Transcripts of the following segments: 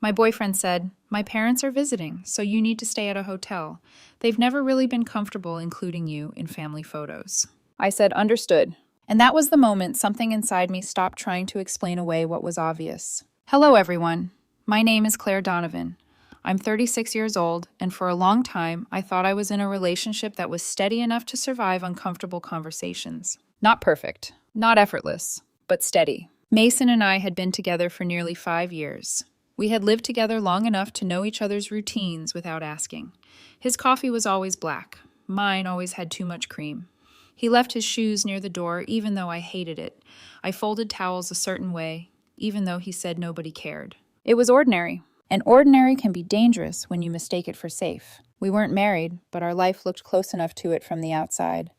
My boyfriend said, "My parents are visiting, so you need to stay at a hotel. They've never really been comfortable including you in family photos." I said, "Understood." And that was the moment something inside me stopped trying to explain away what was obvious. Hello, everyone. My name is Claire Donovan. I'm 36 years old, and for a long time, I thought I was in a relationship that was steady enough to survive uncomfortable conversations. Not perfect, not effortless, but steady. Mason and I had been together for nearly 5 years. We had lived together long enough to know each other's routines without asking. His coffee was always black. Mine always had too much cream. He left his shoes near the door even though I hated it. I folded towels a certain way, even though he said nobody cared. It was ordinary. And ordinary can be dangerous when you mistake it for safe. We weren't married, but our life looked close enough to it from the outside.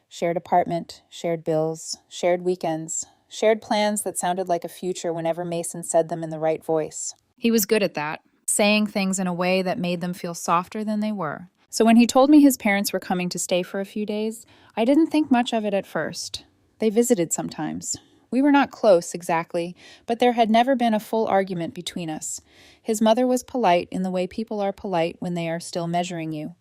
Shared apartment, shared bills, shared weekends, shared plans that sounded like a future whenever Mason said them in the right voice. He was good at that, saying things in a way that made them feel softer than they were. So when he told me his parents were coming to stay for a few days, I didn't think much of it at first. They visited sometimes. We were not close, exactly, but there had never been a full argument between us. His mother was polite in the way people are polite when they are still measuring you.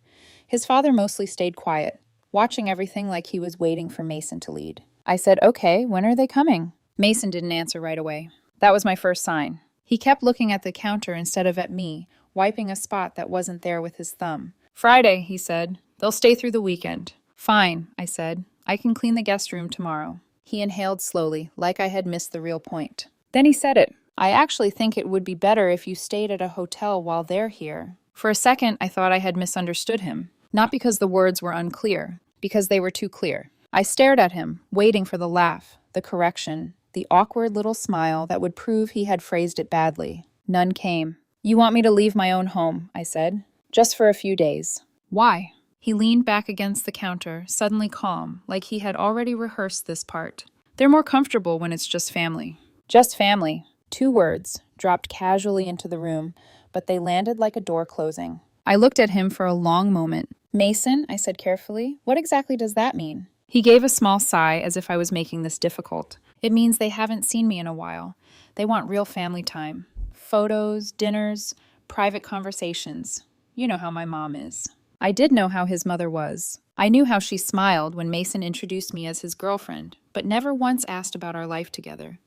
His father mostly stayed quiet, watching everything like he was waiting for Mason to lead. I said, "Okay, when are they coming?" Mason didn't answer right away. That was my first sign. He kept looking at the counter instead of at me, wiping a spot that wasn't there with his thumb. "Friday," he said. "They'll stay through the weekend." "Fine," I said. "I can clean the guest room tomorrow." He inhaled slowly, like I had missed the real point. Then he said it. "I actually think it would be better if you stayed at a hotel while they're here." For a second, I thought I had misunderstood him. Not because the words were unclear, because they were too clear. I stared at him, waiting for the laugh, the correction, the awkward little smile that would prove he had phrased it badly. None came. "You want me to leave my own home," I said. "Just for a few days." "Why?" He leaned back against the counter, suddenly calm, like he had already rehearsed this part. "They're more comfortable when it's just family." Just family. 2 words, dropped casually into the room, but they landed like a door closing. I looked at him for a long moment. "Mason," I said carefully, "what exactly does that mean?" He gave a small sigh as if I was making this difficult. "It means they haven't seen me in a while. They want real family time. Photos, dinners, private conversations. You know how my mom is." I did know how his mother was. I knew how she smiled when Mason introduced me as his girlfriend, but never once asked about our life together.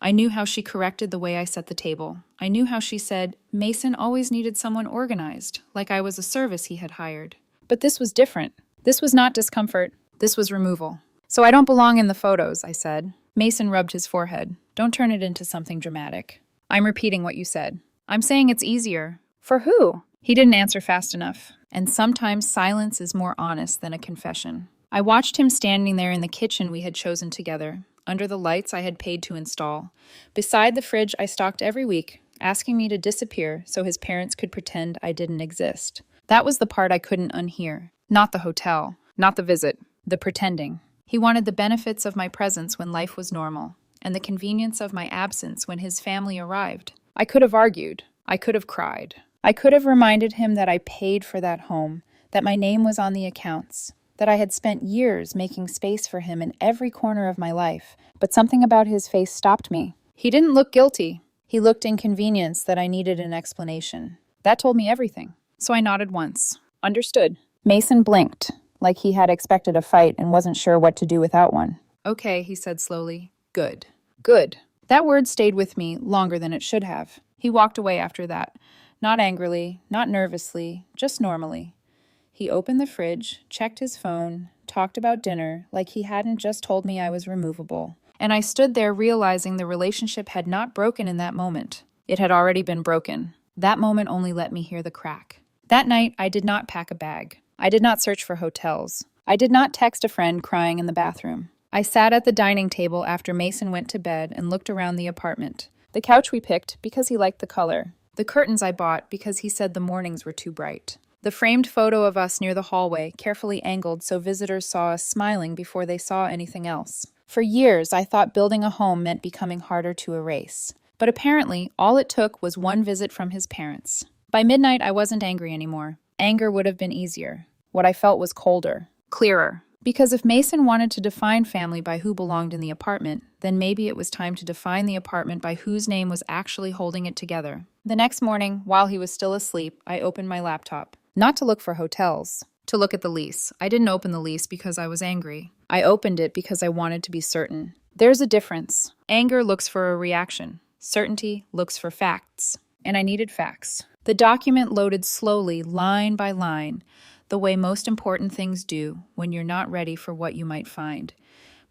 I knew how she corrected the way I set the table. I knew how she said, Mason always needed someone organized, like I was a service he had hired. But this was different. This was not discomfort. This was removal. "So I don't belong in the photos," I said. Mason rubbed his forehead. "Don't turn it into something dramatic." "I'm repeating what you said." "I'm saying it's easier." "For who?" He didn't answer fast enough. And sometimes silence is more honest than a confession. I watched him standing there in the kitchen we had chosen together, under the lights I had paid to install. Beside the fridge I stocked every week, asking me to disappear so his parents could pretend I didn't exist. That was the part I couldn't unhear. Not the hotel, not the visit, the pretending. He wanted the benefits of my presence when life was normal, and the convenience of my absence when his family arrived. I could have argued. I could have cried. I could have reminded him that I paid for that home, that my name was on the accounts, that I had spent years making space for him in every corner of my life, but something about his face stopped me. He didn't look guilty. He looked inconvenienced that I needed an explanation. That told me everything. So I nodded once. Understood. Mason blinked, like he had expected a fight and wasn't sure what to do without one. "Okay," he said slowly. "Good. Good." That word stayed with me longer than it should have. He walked away after that. Not angrily, not nervously, just normally. He opened the fridge, checked his phone, talked about dinner like he hadn't just told me I was removable. And I stood there realizing the relationship had not broken in that moment. It had already been broken. That moment only let me hear the crack. That night, I did not pack a bag. I did not search for hotels. I did not text a friend crying in the bathroom. I sat at the dining table after Mason went to bed and looked around the apartment. The couch we picked because he liked the color. The curtains I bought because he said the mornings were too bright. The framed photo of us near the hallway, carefully angled so visitors saw us smiling before they saw anything else. For years, I thought building a home meant becoming harder to erase. But apparently, all it took was one visit from his parents. By midnight, I wasn't angry anymore. Anger would have been easier. What I felt was colder, clearer. Because if Mason wanted to define family by who belonged in the apartment, then maybe it was time to define the apartment by whose name was actually holding it together. The next morning, while he was still asleep, I opened my laptop. Not to look for hotels, to look at the lease. I didn't open the lease because I was angry. I opened it because I wanted to be certain. There's a difference. Anger looks for a reaction. Certainty looks for facts. And I needed facts. The document loaded slowly, line by line, the way most important things do when you're not ready for what you might find.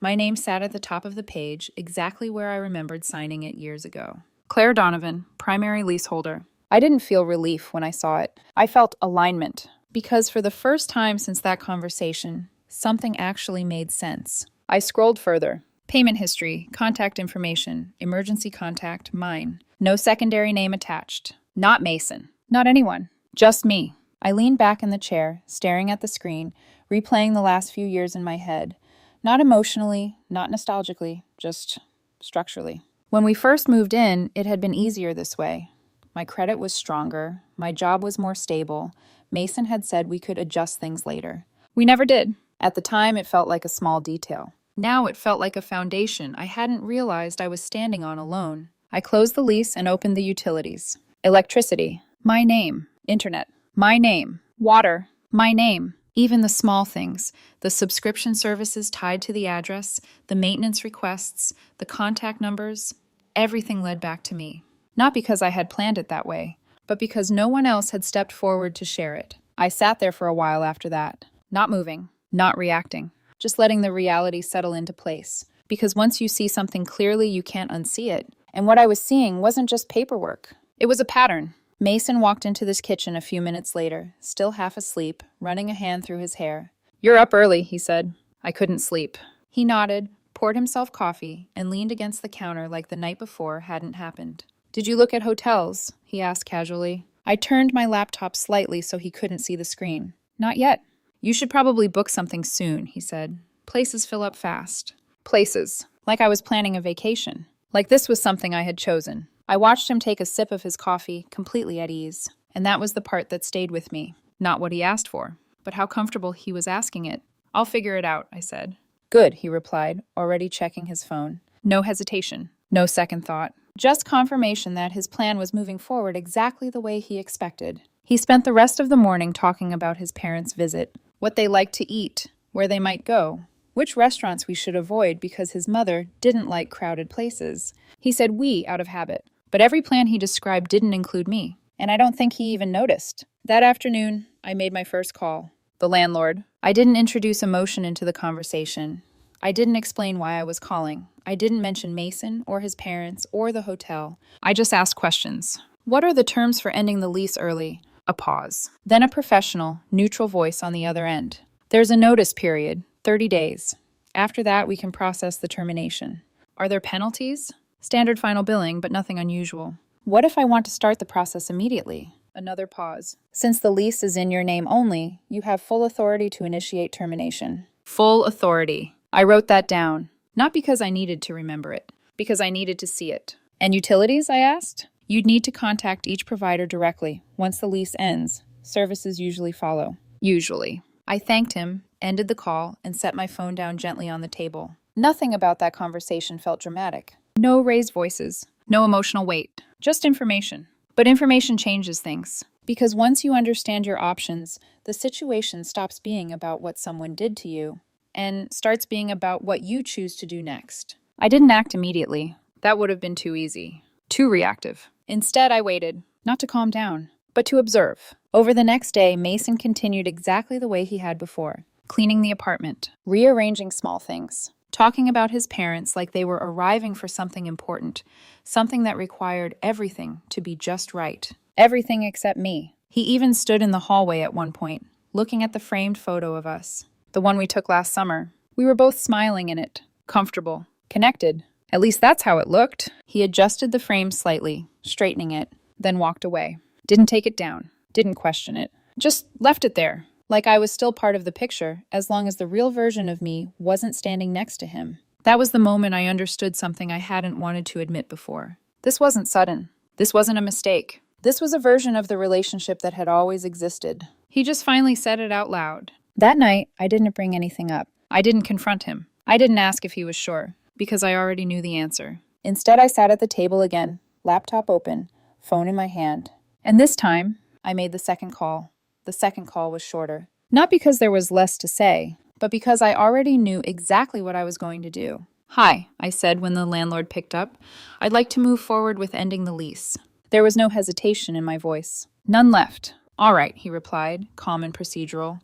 My name sat at the top of the page, exactly where I remembered signing it years ago. Claire Donovan, primary leaseholder. I didn't feel relief when I saw it. I felt alignment, because for the first time since that conversation, something actually made sense. I scrolled further. Payment history, contact information, emergency contact, mine. No secondary name attached. Not Mason. Not anyone. Just me. I leaned back in the chair, staring at the screen, replaying the last few years in my head. Not emotionally, not nostalgically, just structurally. When we first moved in, it had been easier this way. My credit was stronger, my job was more stable. Mason had said we could adjust things later. We never did. At the time, it felt like a small detail. Now it felt like a foundation I hadn't realized I was standing on alone. I closed the lease and opened the utilities. Electricity, my name. Internet, my name. Water, my name. Even the small things, the subscription services tied to the address, the maintenance requests, the contact numbers, everything led back to me. Not because I had planned it that way, but because no one else had stepped forward to share it. I sat there for a while after that, not moving, not reacting, just letting the reality settle into place. Because once you see something clearly, you can't unsee it. And what I was seeing wasn't just paperwork. It was a pattern. Mason walked into this kitchen a few minutes later, still half asleep, running a hand through his hair. "You're up early," he said. I couldn't sleep. He nodded, poured himself coffee, and leaned against the counter like the night before hadn't happened. "Did you look at hotels?" he asked casually. I turned my laptop slightly so he couldn't see the screen. "Not yet." "You should probably book something soon," he said. "Places fill up fast." Places. Like I was planning a vacation. Like this was something I had chosen. I watched him take a sip of his coffee, completely at ease. And that was the part that stayed with me. Not what he asked for, but how comfortable he was asking it. "I'll figure it out," I said. "Good," he replied, already checking his phone. No hesitation. No second thought. Just confirmation that his plan was moving forward exactly the way he expected. He spent the rest of the morning talking about his parents' visit, what they liked to eat, where they might go, which restaurants we should avoid because his mother didn't like crowded places. He said we out of habit. But every plan he described didn't include me, and I don't think he even noticed. That afternoon, I made my first call. The landlord. I didn't introduce emotion into the conversation. I didn't explain why I was calling. I didn't mention Mason or his parents or the hotel. I just asked questions. What are the terms for ending the lease early? A pause. Then a professional, neutral voice on the other end. There's a notice period, 30 days. After that, we can process the termination. Are there penalties? Standard final billing, but nothing unusual. What if I want to start the process immediately? Another pause. Since the lease is in your name only, you have full authority to initiate termination. Full authority. I wrote that down, not because I needed to remember it, because I needed to see it. And utilities, I asked? You'd need to contact each provider directly. Once the lease ends, services usually follow. Usually. I thanked him, ended the call, and set my phone down gently on the table. Nothing about that conversation felt dramatic. No raised voices, no emotional weight, just information. But information changes things. Because once you understand your options, the situation stops being about what someone did to you and starts being about what you choose to do next. I didn't act immediately. That would have been too easy. Too reactive. Instead, I waited, not to calm down, but to observe. Over the next day, Mason continued exactly the way he had before. Cleaning the apartment, rearranging small things. Talking about his parents like they were arriving for something important, something that required everything to be just right. Everything except me. He even stood in the hallway at one point, looking at the framed photo of us. The one we took last summer. We were both smiling in it, comfortable, connected. At least that's how it looked. He adjusted the frame slightly, straightening it, then walked away. Didn't take it down, didn't question it. Just left it there. Like I was still part of the picture, as long as the real version of me wasn't standing next to him. That was the moment I understood something I hadn't wanted to admit before. This wasn't sudden. This wasn't a mistake. This was a version of the relationship that had always existed. He just finally said it out loud. That night, I didn't bring anything up. I didn't confront him. I didn't ask if he was sure, because I already knew the answer. Instead, I sat at the table again, laptop open, phone in my hand. And this time, I made the second call. The second call was shorter. Not because there was less to say, but because I already knew exactly what I was going to do. "Hi," I said when the landlord picked up. "I'd like to move forward with ending the lease." There was no hesitation in my voice. "None left." "All right," he replied, calm and procedural.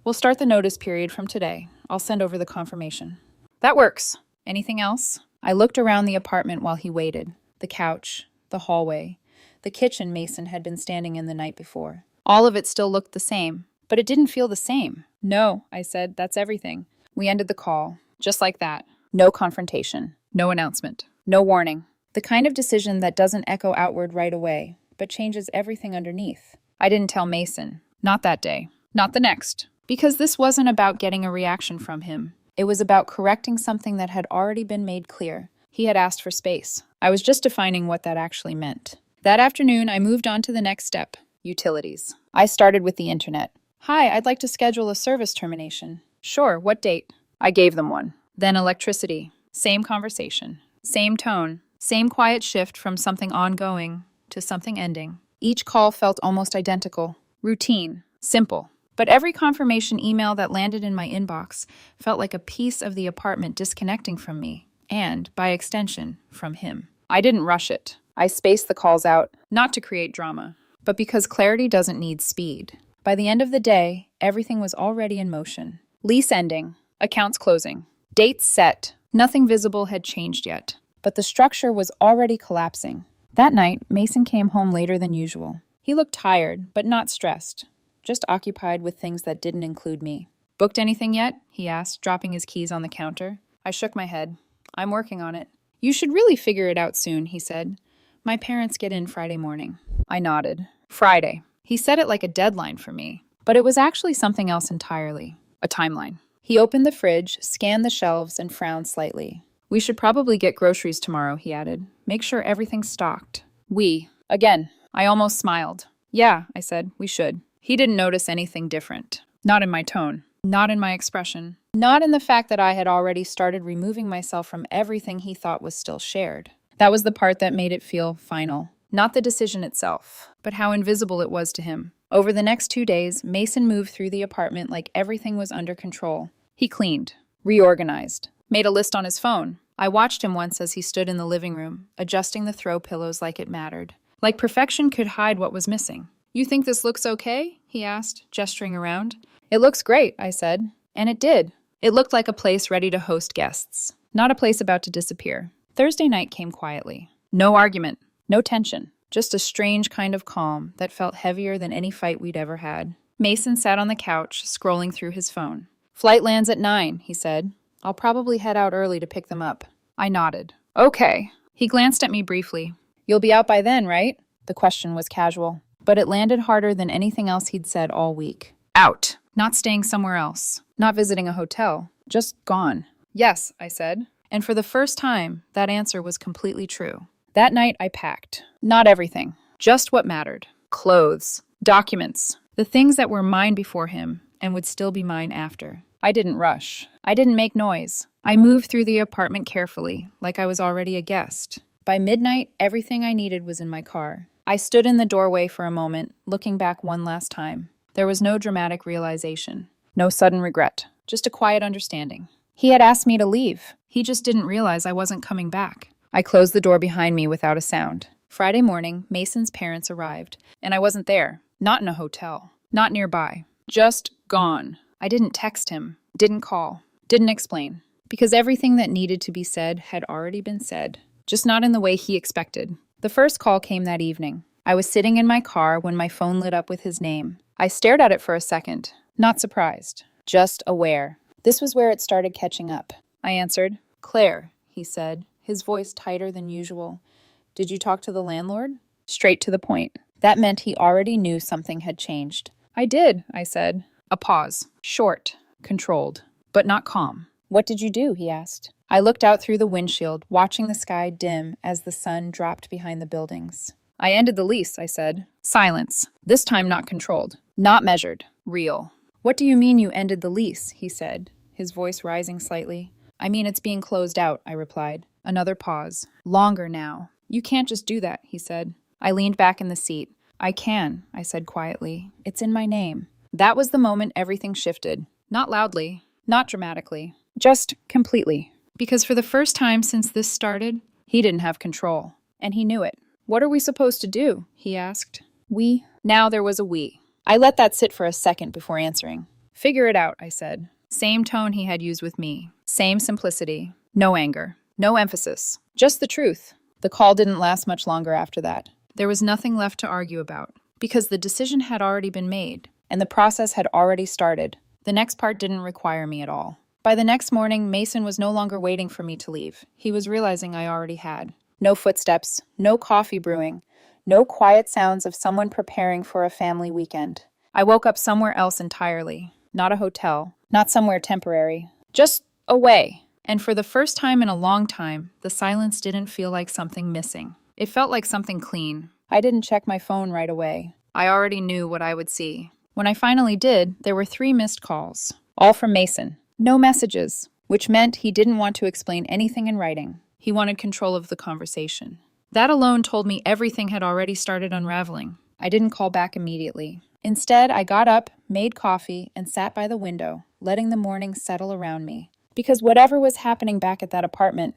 "We'll start the notice period from today. I'll send over the confirmation." "That works. Anything else?" I looked around the apartment while he waited. The couch, the hallway, the kitchen Mason had been standing in the night before. All of it still looked the same, but it didn't feel the same. "No," I said, "that's everything." We ended the call, just like that. No confrontation, no announcement, no warning. The kind of decision that doesn't echo outward right away, but changes everything underneath. I didn't tell Mason. Not that day. Not the next. Because this wasn't about getting a reaction from him. It was about correcting something that had already been made clear. He had asked for space. I was just defining what that actually meant. That afternoon, I moved on to the next step, utilities. I started with the internet. "Hi, I'd like to schedule a service termination." "Sure, what date?" I gave them one. Then electricity. Same conversation. Same tone. Same quiet shift from something ongoing to something ending. Each call felt almost identical. Routine. Simple. But every confirmation email that landed in my inbox felt like a piece of the apartment disconnecting from me, and, by extension, from him. I didn't rush it. I spaced the calls out, not to create drama, but because clarity doesn't need speed. By the end of the day, everything was already in motion. Lease ending. Accounts closing. Dates set. Nothing visible had changed yet, but the structure was already collapsing. That night, Mason came home later than usual. He looked tired, but not stressed. Just occupied with things that didn't include me. "Booked anything yet?" he asked, dropping his keys on the counter. I shook my head. "I'm working on it." "You should really figure it out soon," he said. "My parents get in Friday morning." I nodded. Friday. He said it like a deadline for me, but it was actually something else entirely. A timeline. He opened the fridge, scanned the shelves, and frowned slightly. "We should probably get groceries tomorrow," he added. "Make sure everything's stocked." "We." Again. I almost smiled. "Yeah," I said, "we should." He didn't notice anything different. Not in my tone. Not in my expression. Not in the fact that I had already started removing myself from everything he thought was still shared. That was the part that made it feel final. Not the decision itself, but how invisible it was to him. Over the next 2 days, Mason moved through the apartment like everything was under control. He cleaned, reorganized, made a list on his phone. I watched him once as he stood in the living room, adjusting the throw pillows like it mattered. Like perfection could hide what was missing. "You think this looks okay?" he asked, gesturing around. "It looks great," I said. And it did. It looked like a place ready to host guests, not a place about to disappear. Thursday night came quietly. No argument, no tension, just a strange kind of calm that felt heavier than any fight we'd ever had. Mason sat on the couch, scrolling through his phone. "Flight lands at 9, he said. "I'll probably head out early to pick them up." I nodded. "Okay." He glanced at me briefly. "You'll be out by then, right?" The question was casual, but it landed harder than anything else he'd said all week. Out. Not staying somewhere else. Not visiting a hotel. Just gone. "Yes," I said. And for the first time, that answer was completely true. That night, I packed. Not everything. Just what mattered. Clothes. Documents. The things that were mine before him and would still be mine after. I didn't rush. I didn't make noise. I moved through the apartment carefully, like I was already a guest. By midnight, everything I needed was in my car. I stood in the doorway for a moment, looking back one last time. There was no dramatic realization. No sudden regret. Just a quiet understanding. He had asked me to leave. He just didn't realize I wasn't coming back. I closed the door behind me without a sound. Friday morning, Mason's parents arrived, and I wasn't there. Not in a hotel. Not nearby. Just gone. I didn't text him. Didn't call. Didn't explain. Because everything that needed to be said had already been said. Just not in the way he expected. The first call came that evening. I was sitting in my car when my phone lit up with his name. I stared at it for a second. Not surprised. Just aware. This was where it started catching up. I answered. "Claire," he said, his voice tighter than usual. "Did you talk to the landlord?" Straight to the point. That meant he already knew something had changed. "I did," I said. A pause. Short. Controlled. But not calm. "What did you do?" he asked. I looked out through the windshield, watching the sky dim as the sun dropped behind the buildings. "I ended the lease," I said. Silence. This time not controlled. Not measured. Real. "What do you mean you ended the lease?" he said, his voice rising slightly. I mean, it's being closed out, I replied. Another pause. Longer now. You can't just do that, he said. I leaned back in the seat. I can, I said quietly. It's in my name. That was the moment everything shifted. Not loudly, not dramatically, just completely. Because for the first time since this started, he didn't have control. And he knew it. What are we supposed to do? He asked. We. Now there was a we. I let that sit for a second before answering. Figure it out, I said. Same tone he had used with me. Same simplicity. No anger. No emphasis. Just the truth. The call didn't last much longer after that. There was nothing left to argue about. Because the decision had already been made. And the process had already started. The next part didn't require me at all. By the next morning, Mason was no longer waiting for me to leave. He was realizing I already had. No footsteps. No coffee brewing. No quiet sounds of someone preparing for a family weekend. I woke up somewhere else entirely. Not a hotel. Not somewhere temporary. Just away. And for the first time in a long time, the silence didn't feel like something missing. It felt like something clean. I didn't check my phone right away. I already knew what I would see. When I finally did, there were 3 missed calls. All from Mason. No messages, which meant he didn't want to explain anything in writing. He wanted control of the conversation. That alone told me everything had already started unraveling. I didn't call back immediately. Instead, I got up, made coffee, and sat by the window, letting the morning settle around me. Because whatever was happening back at that apartment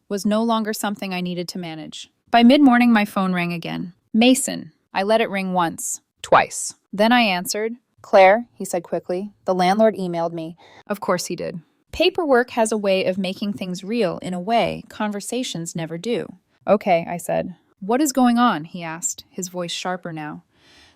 was no longer something I needed to manage. By mid-morning, my phone rang again. Mason. I let it ring once. Twice. Then I answered. Claire, he said quickly, the landlord emailed me. Of course he did. Paperwork has a way of making things real in a way conversations never do. Okay, I said. What is going on? He asked, his voice sharper now.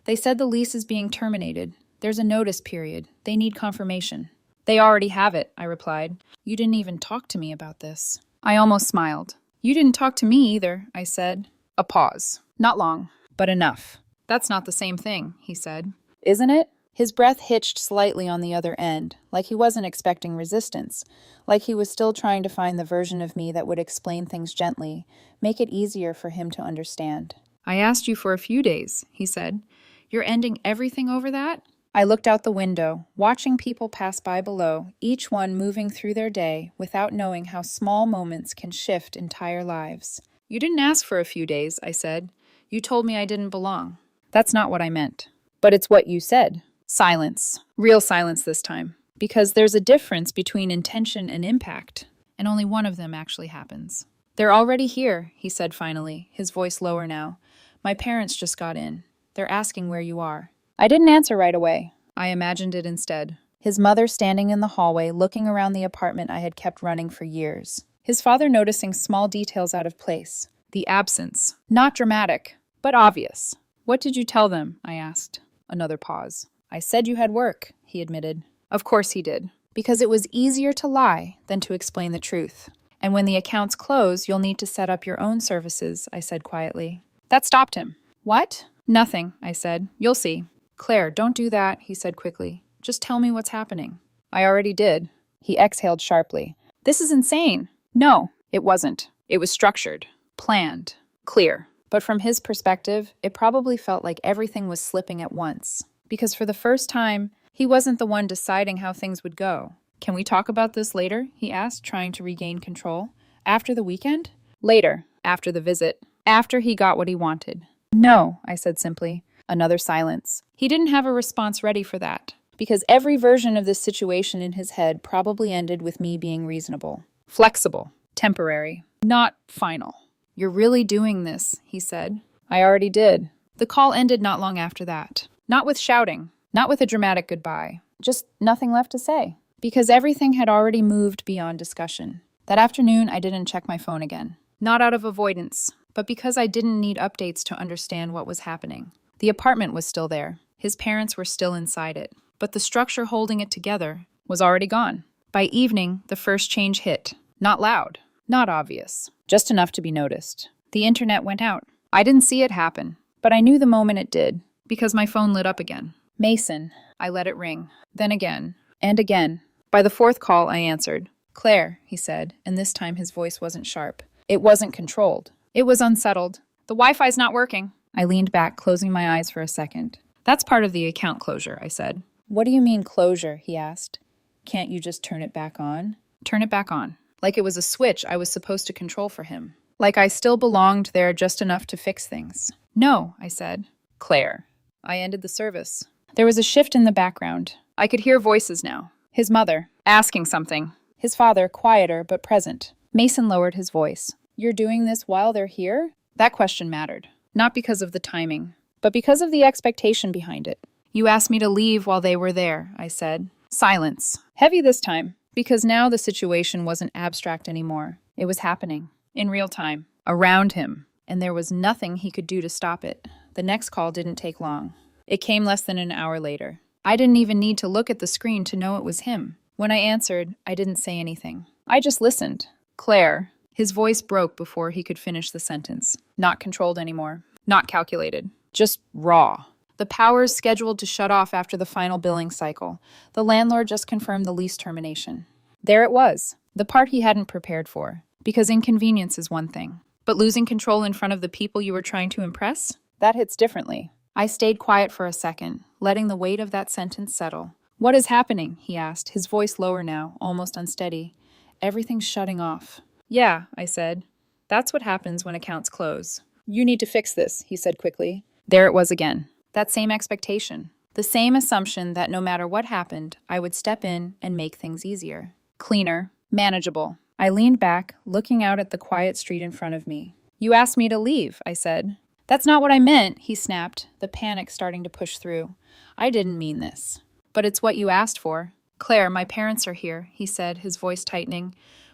They said the lease is being terminated. There's a notice period. They need confirmation. They already have it, I replied. You didn't even talk to me about this. I almost smiled. You didn't talk to me either, I said. A pause. Not long, but enough. That's not the same thing, he said. Isn't it? His breath hitched slightly on the other end, like he wasn't expecting resistance, like he was still trying to find the version of me that would explain things gently, make it easier for him to understand. I asked you for a few days, he said. You're ending everything over that? I looked out the window, watching people pass by below, each one moving through their day without knowing how small moments can shift entire lives. You didn't ask for a few days, I said. You told me I didn't belong. That's not what I meant. But it's what you said. Silence. Real silence this time. Because there's a difference between intention and impact, and only one of them actually happens. They're already here, he said finally, his voice lower now. My parents just got in. They're asking where you are. I didn't answer right away. I imagined it instead. His mother standing in the hallway, looking around the apartment I had kept running for years. His father noticing small details out of place. The absence. Not dramatic, but obvious. What did you tell them? I asked. Another pause. I said you had work, he admitted. Of course he did. Because it was easier to lie than to explain the truth. And when the accounts close, you'll need to set up your own services, I said quietly. That stopped him. What? Nothing, I said. You'll see. Claire, don't do that, he said quickly. Just tell me what's happening. I already did. He exhaled sharply. This is insane. No, it wasn't. It was structured, planned, clear. But from his perspective, it probably felt like everything was slipping at once. Because for the first time, he wasn't the one deciding how things would go. Can we talk about this later? He asked, trying to regain control. After the weekend? Later, after the visit. After he got what he wanted. No, I said simply. Another silence. He didn't have a response ready for that. Because every version of this situation in his head probably ended with me being reasonable. Flexible. Temporary. Not final. You're really doing this, he said. I already did. The call ended not long after that. Not with shouting. Not with a dramatic goodbye. Just nothing left to say. Because everything had already moved beyond discussion. That afternoon, I didn't check my phone again. Not out of avoidance, but because I didn't need updates to understand what was happening. The apartment was still there. His parents were still inside it. But the structure holding it together was already gone. By evening, the first change hit. Not loud. Not obvious. Just enough to be noticed. The internet went out. I didn't see it happen, but I knew the moment it did, because my phone lit up again. Mason. I let it ring. Then again. And again. By the 4th call, I answered. Claire, he said, and this time his voice wasn't sharp. It wasn't controlled. It was unsettled. The Wi-Fi's not working. I leaned back, closing my eyes for a second. That's part of the account closure, I said. What do you mean closure? He asked. Can't you just turn it back on? Turn it back on. Like it was a switch I was supposed to control for him. Like I still belonged there just enough to fix things. No, I said. Claire. I ended the service. There was a shift in the background. I could hear voices now. His mother, asking something. His father, quieter but present. Mason lowered his voice. You're doing this while they're here? That question mattered. Not because of the timing, but because of the expectation behind it. You asked me to leave while they were there, I said. Silence. Heavy this time, because now the situation wasn't abstract anymore. It was happening. In real time. Around him. And there was nothing he could do to stop it. The next call didn't take long. It came less than an hour later. I didn't even need to look at the screen to know it was him. When I answered, I didn't say anything. I just listened. Claire. His voice broke before he could finish the sentence. Not controlled anymore. Not calculated. Just raw. The power's scheduled to shut off after the final billing cycle. The landlord just confirmed the lease termination. There it was. The part he hadn't prepared for. Because inconvenience is one thing. But losing control in front of the people you were trying to impress? That hits differently. I stayed quiet for a second, letting the weight of that sentence settle. What is happening? He asked, his voice lower now, almost unsteady. Everything's shutting off. Yeah, I said. That's what happens when accounts close. You need to fix this, he said quickly. There it was again. That same expectation. The same assumption that no matter what happened, I would step in and make things easier. Cleaner. Manageable. I leaned back, looking out at the quiet street in front of me. You asked me to leave, I said. That's not what I meant, he snapped, the panic starting to push through. I didn't mean this. But it's what you asked for. Claire, my parents are here, he said, his voice tightening.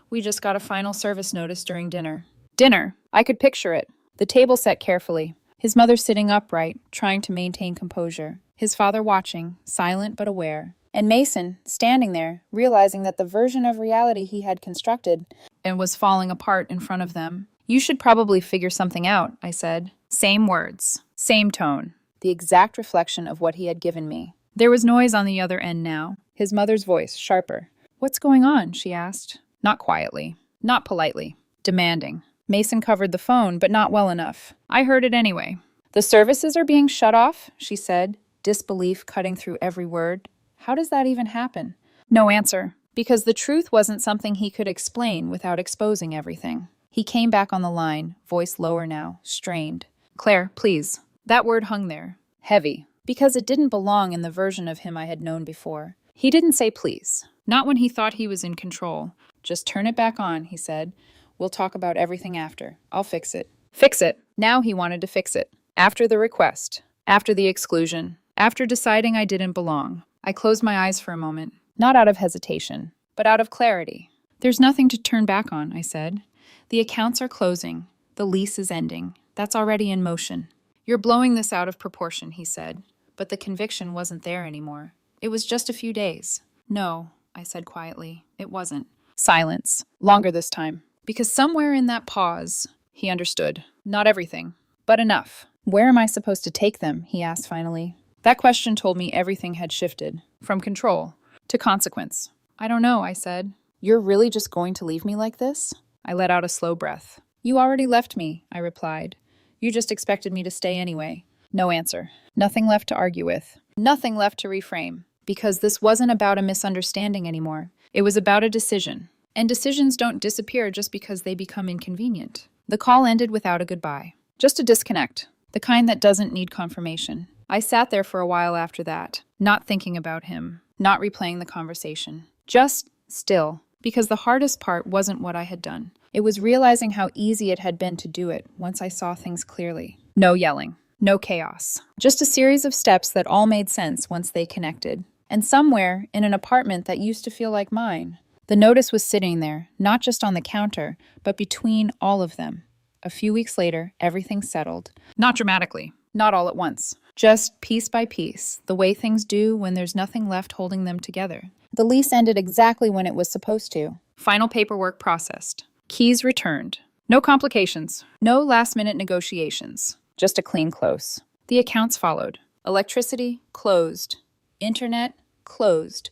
We just got a final service notice during dinner. Dinner? I could picture it. The table set carefully. His mother sitting upright, trying to maintain composure. His father watching, silent but aware. And Mason, standing there, realizing that the version of reality he had constructed and was falling apart in front of them. You should probably figure something out, I said. Same words, same tone, the exact reflection of what he had given me. There was noise on the other end now, his mother's voice sharper. What's going on? She asked. Not quietly, not politely, demanding. Mason covered the phone, but not well enough. I heard it anyway. The services are being shut off, she said, disbelief cutting through every word. How does that even happen? No answer, because the truth wasn't something he could explain without exposing everything. He came back on the line, voice lower now, strained. Claire, please. That word hung there, heavy, because it didn't belong in the version of him I had known before. He didn't say please, not when he thought he was in control. Just turn it back on, he said. We'll talk about everything after. I'll fix it. Fix it. Now he wanted to fix it. After the request. After the exclusion. After deciding I didn't belong. I closed my eyes for a moment. Not out of hesitation, but out of clarity. There's nothing to turn back on, I said. The accounts are closing. The lease is ending. That's already in motion. You're blowing this out of proportion, he said. But the conviction wasn't there anymore. It was just a few days. No, I said quietly. It wasn't. Silence. Longer this time. Because somewhere in that pause, he understood. Not everything, but enough. Where am I supposed to take them? He asked finally. That question told me everything had shifted. From control to consequence. I don't know, I said. You're really just going to leave me like this? I let out a slow breath. You already left me, I replied. You just expected me to stay anyway. No answer. Nothing left to argue with. Nothing left to reframe. Because this wasn't about a misunderstanding anymore. It was about a decision. And decisions don't disappear just because they become inconvenient. The call ended without a goodbye. Just a disconnect. The kind that doesn't need confirmation. I sat there for a while after that, not thinking about him, not replaying the conversation. Just still. Because the hardest part wasn't what I had done. It was realizing how easy it had been to do it once I saw things clearly. No yelling. No chaos. Just a series of steps that all made sense once they connected. And somewhere, in an apartment that used to feel like mine, the notice was sitting there, not just on the counter, but between all of them. A few weeks later, everything settled. Not dramatically. Not all at once. Just piece by piece, the way things do when there's nothing left holding them together. The lease ended exactly when it was supposed to. Final paperwork processed. Keys returned. No complications. No last-minute negotiations. Just a clean close. The accounts followed. Electricity, closed. Internet, closed.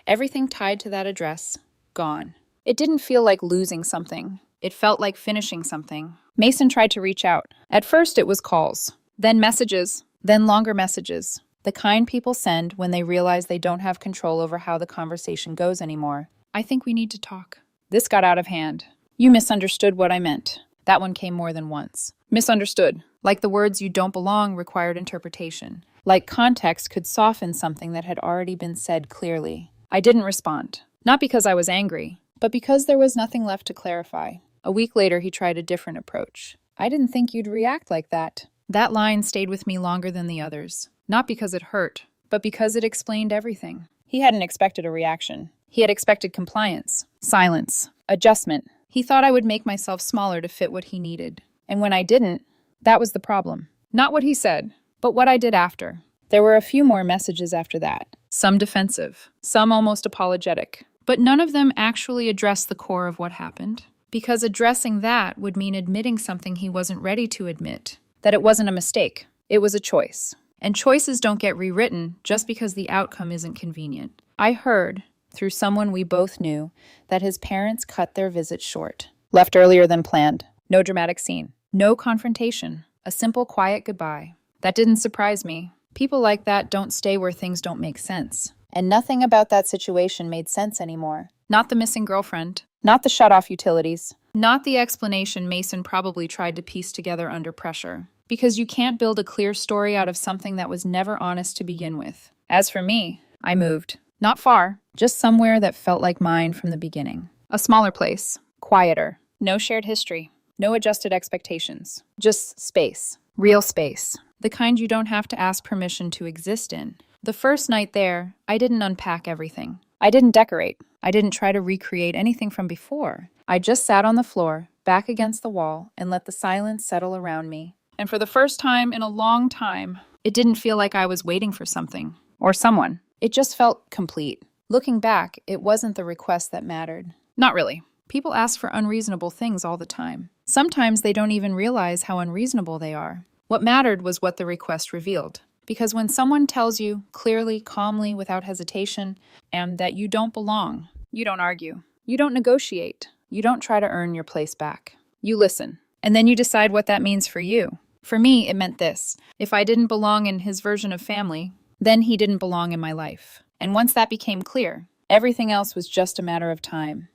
Everything tied to that address, gone. It didn't feel like losing something. It felt like finishing something. Mason tried to reach out. At first it was calls, then messages, then longer messages. The kind people send when they realize they don't have control over how the conversation goes anymore. I think we need to talk. This got out of hand. You misunderstood what I meant. That one came more than once. Misunderstood. Like the words you don't belong required interpretation. Like context could soften something that had already been said clearly. I didn't respond. Not because I was angry, but because there was nothing left to clarify. A week later, he tried a different approach. I didn't think you'd react like that. That line stayed with me longer than the others. Not because it hurt, but because it explained everything. He hadn't expected a reaction. He had expected compliance, silence, adjustment. He thought I would make myself smaller to fit what he needed. And when I didn't, that was the problem. Not what he said, but what I did after. There were a few more messages after that. Some defensive, some almost apologetic. But none of them actually addressed the core of what happened. Because addressing that would mean admitting something he wasn't ready to admit. That it wasn't a mistake. It was a choice. And choices don't get rewritten just because the outcome isn't convenient. I heard, through someone we both knew, that his parents cut their visit short. Left earlier than planned. No dramatic scene. No confrontation. A simple, quiet goodbye. That didn't surprise me. People like that don't stay where things don't make sense. And nothing about that situation made sense anymore. Not the missing girlfriend. Not the shut-off utilities. Not the explanation Mason probably tried to piece together under pressure. Because you can't build a clear story out of something that was never honest to begin with. As for me, I moved. Not far, just somewhere that felt like mine from the beginning. A smaller place. Quieter. No shared history. No adjusted expectations. Just space. Real space. The kind you don't have to ask permission to exist in. The first night there, I didn't unpack everything. I didn't decorate. I didn't try to recreate anything from before. I just sat on the floor, back against the wall, and let the silence settle around me. And for the first time in a long time, it didn't feel like I was waiting for something. Or someone. It just felt complete. Looking back, it wasn't the request that mattered. Not really. People ask for unreasonable things all the time. Sometimes they don't even realize how unreasonable they are. What mattered was what the request revealed. Because when someone tells you, clearly, calmly, without hesitation, and that you don't belong, you don't argue. You don't negotiate. You don't try to earn your place back. You listen. And then you decide what that means for you. For me, it meant this. If I didn't belong in his version of family, then he didn't belong in my life. And once that became clear, everything else was just a matter of time.